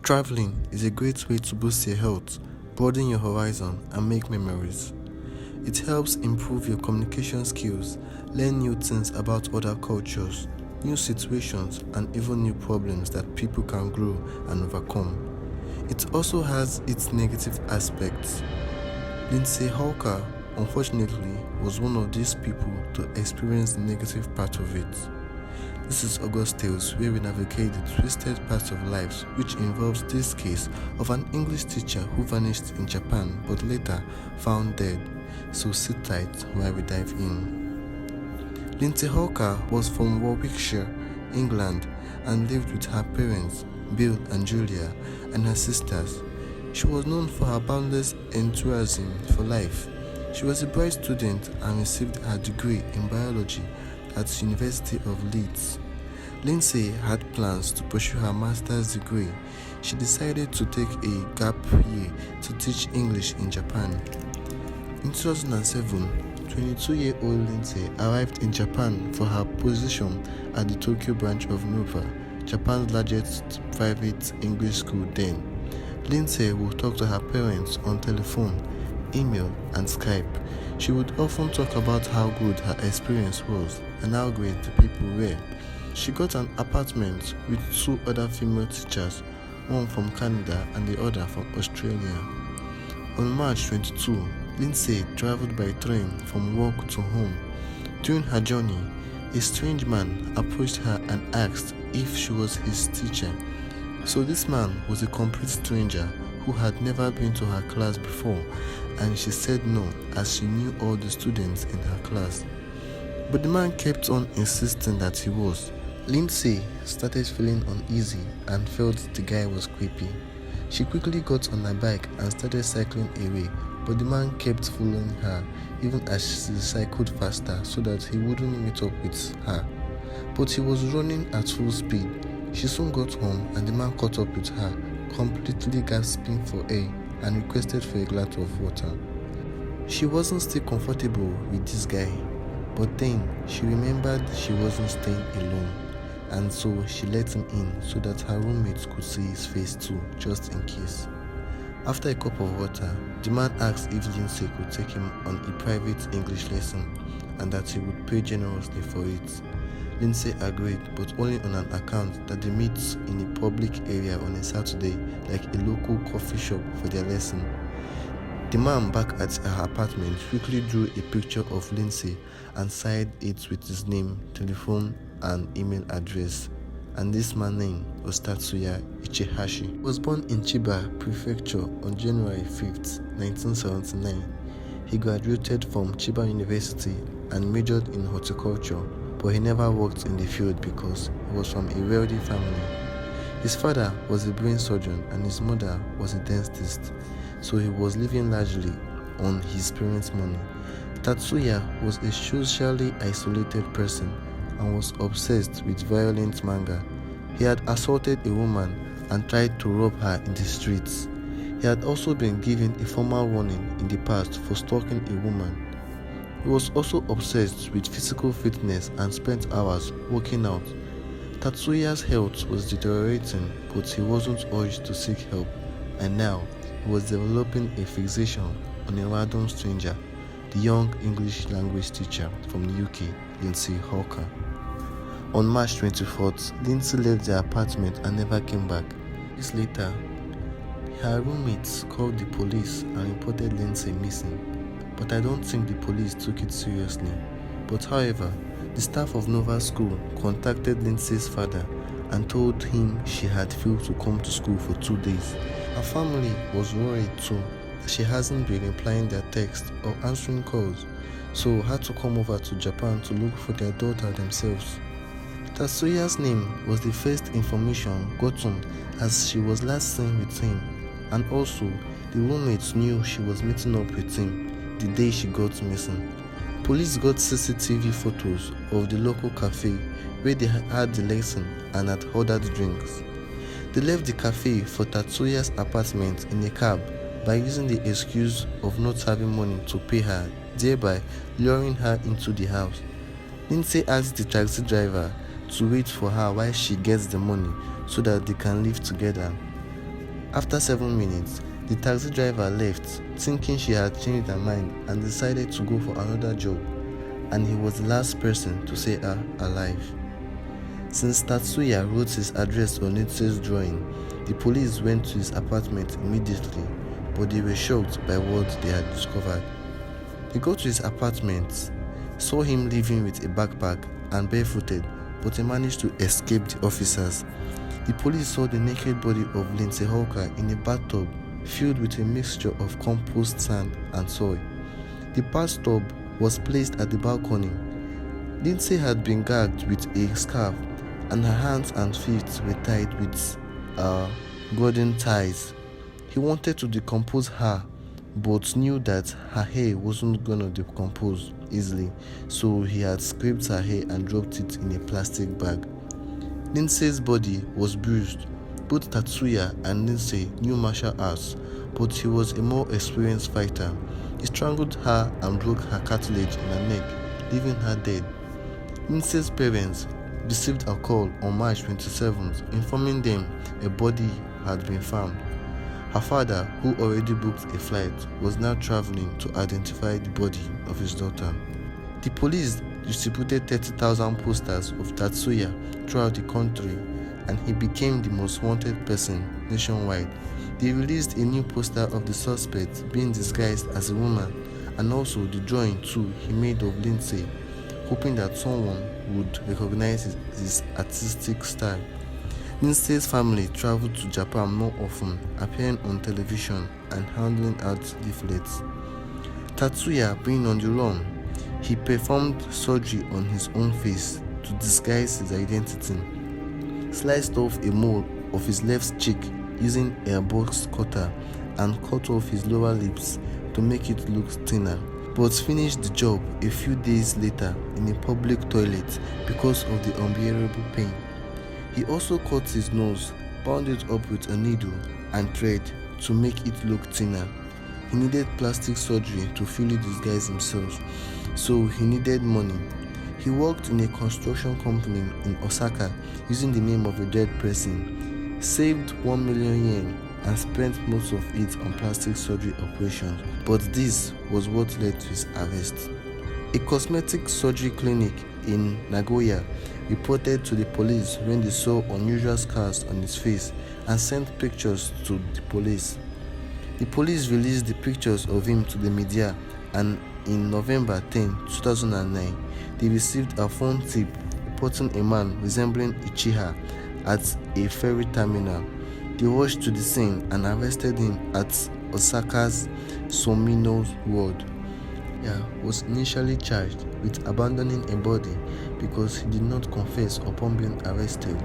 Traveling is a great way to boost your health, broaden your horizon, and make memories. It helps improve your communication skills, learn new things about other cultures, new situations, and even new problems that people can grow and overcome. It also has its negative aspects. Lindsay Hawker, unfortunately, was one of these people to experience the negative part of it. This is Augusttales, where we navigate the twisted parts of lives, which involves this case of an English teacher who vanished in Japan but later found dead. So sit tight while we dive in. Lindsay Hawker was from Warwickshire, England, and lived with her parents, Bill and Julia, and her sisters. She was known for her boundless enthusiasm for life. She was a bright student and received her degree in biology at the University of Leeds. Lindsay had plans to pursue her master's degree. She decided to take a gap year to teach English in Japan. In 2007, 22-year-old Lindsay arrived in Japan for her position at the Tokyo branch of Nova, Japan's largest private English school then. Lindsay would talk to her parents on telephone, email, and Skype. She would often talk about how good her experience was and how great the people were. She got an apartment with two other female teachers, one from Canada and the other from Australia. On March 22, Lindsay traveled by train from work to home. During her journey, a strange man approached her and asked if she was his teacher. So this man was a complete stranger who had never been to her class before, and she said no as she knew all the students in her class. But the man kept on insisting that he was. Lindsay started feeling uneasy and felt the guy was creepy. She quickly got on her bike and started cycling away, but the man kept following her even as she cycled faster so that he wouldn't meet up with her. But he was running at full speed. She soon got home and the man caught up with her, completely gasping for air, and requested for a glass of water. She wasn't still comfortable with this guy, but then she remembered she wasn't staying alone, and so she let him in so that her roommates could see his face too, just in case. After a cup of water, the man asked if Lindsay could take him on a private English lesson and that he would pay generously for it. Lindsay agreed, but only on an account that they meet in a public area on a Saturday, like a local coffee shop, for their lesson. The man back at her apartment quickly drew a picture of Lindsay and signed it with his name, telephone, and email address. And this man's name was Tatsuya Ichihashi. He was born in Chiba Prefecture on January 5th, 1979. He graduated from Chiba University and majored in horticulture, but he never worked in the field because he was from a wealthy family. His father was a brain surgeon and his mother was a dentist, so he was living largely on his parents' money. Tatsuya was a socially isolated person and was obsessed with violent manga. He had assaulted a woman and tried to rob her in the streets. He had also been given a formal warning in the past for stalking a woman. He was also obsessed with physical fitness and spent hours working out. Tatsuya's health was deteriorating, but he wasn't urged to seek help, and now he was developing a fixation on a random stranger, the young English language teacher from the UK, Lindsay Hawker. On March 24th, Lindsay left the apartment and never came back. Days later, her roommates called the police and reported Lindsay missing, but I don't think the police took it seriously. But however, the staff of Nova School contacted Lindsay's father and told him she had failed to come to school for 2 days. Her family was worried too that she hasn't been replying their texts or answering calls, so had to come over to Japan to look for their daughter themselves. Tatsuya's name was the first information gotten as she was last seen with him, and also the roommates knew she was meeting up with him the day she got missing. Police got CCTV photos of the local cafe where they had the lesson and had ordered drinks. They left the cafe for Tatsuya's apartment in a cab by using the excuse of not having money to pay her, thereby luring her into the house. Lindsay asked the taxi driver to wait for her while she gets the money so that they can live together. After 7 minutes, the taxi driver left, thinking she had changed her mind and decided to go for another job, and he was the last person to see her alive. Since Tatsuya wrote his address on Lindsay's drawing, the police went to his apartment immediately, but they were shocked by what they had discovered. They got to his apartment, saw him living with a backpack and barefooted, but he managed to escape the officers. The police saw the naked body of Lindsay Hawker in a bathtub filled with a mixture of compost sand and soil. The bathtub was placed at the balcony. Lindsay had been gagged with a scarf, and her hands and feet were tied with golden ties. He wanted to decompose her, but knew that her hair wasn't gonna decompose easily, so he had scraped her hair and dropped it in a plastic bag. Lindsay's body was bruised. Both Tatsuya and Lindsay knew martial arts, but he was a more experienced fighter. He strangled her and broke her cartilage in her neck, leaving her dead. Lindsay's parents received a call on March 27th informing them a body had been found. Her father, who already booked a flight, was now traveling to identify the body of his daughter. The police distributed 30,000 posters of Tatsuya throughout the country, and he became the most wanted person nationwide. They released a new poster of the suspect being disguised as a woman, and also the drawing too he made of Lindsay, hoping that someone would recognize his artistic style. Lindsay's family traveled to Japan more often, appearing on television and handing out leaflets. Tatsuya being on the run, he performed surgery on his own face to disguise his identity, sliced off a mole of his left cheek using a box cutter, and cut off his lower lips to make it look thinner, but finished the job a few days later in a public toilet because of the unbearable pain. He also cut his nose, bound it up with a needle and thread to make it look thinner. He needed plastic surgery to fully disguise himself, so he needed money. He worked in a construction company in Osaka using the name of a dead person, saved 1 million yen and spent most of it on plastic surgery operations, but this was what led to his arrest. A cosmetic surgery clinic in Nagoya reported to the police when they saw unusual scars on his face and sent pictures to the police. The police released the pictures of him to the media, and in November 10, 2009, they received a phone tip reporting a man resembling Ichiha at a ferry terminal. They rushed to the scene and arrested him at Osaka's Somino Ward. He was initially charged with abandoning a body because he did not confess upon being arrested,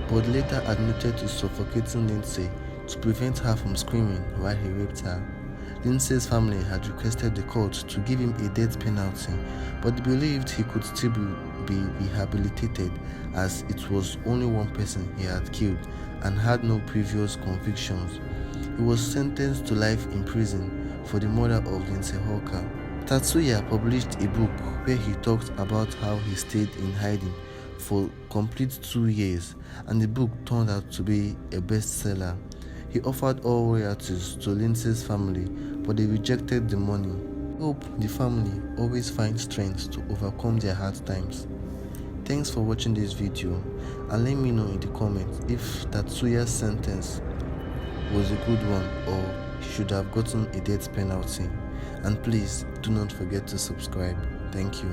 but later admitted to suffocating Lindsay to prevent her from screaming while he raped her. Lindsay's family had requested the court to give him a death penalty, but they believed he could still be rehabilitated as it was only one person he had killed and had no previous convictions. He was sentenced to life in prison for the murder of Lindsay Hawker. Tatsuya published a book where he talked about how he stayed in hiding for complete 2 years, and the book turned out to be a bestseller. He offered all royalties to Lindsay's family, but they rejected the money. I hope the family always finds strength to overcome their hard times. Thanks for watching this video, and let me know in the comments if Tatsuya's sentence was a good one or he should have gotten a death penalty. And please do not forget to subscribe. Thank you.